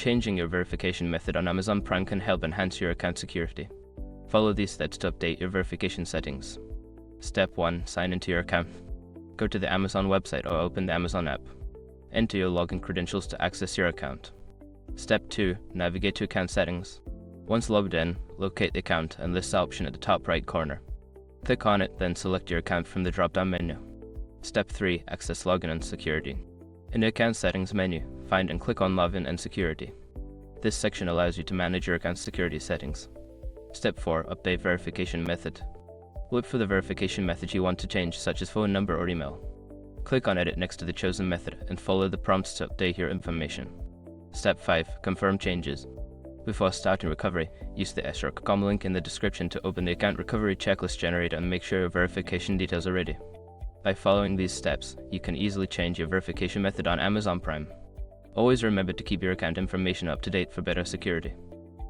Changing your verification method on Amazon Prime can help enhance your account security. Follow these steps to update your verification settings. Step 1. Sign into your account. Go to the Amazon website or open the Amazon app. Enter your login credentials to access your account. Step 2. Navigate to account settings. Once logged in, locate the account and list the option at the top right corner. Click on it, then select your account from the drop-down menu. Step 3. Access login and security. In the account settings menu, find and click on Login and Security. This section allows you to manage your account security settings. Step 4. Update verification method. Look for the verification method you want to change, such as phone number or email. Click on Edit next to the chosen method and follow the prompts to update your information. Step 5. Confirm changes. Before starting recovery, use the SRCOM link in the description to open the account recovery checklist generator and make sure your verification details are ready. By following these steps, you can easily change your verification method on Amazon Prime. Always remember to keep your account information up to date for better security.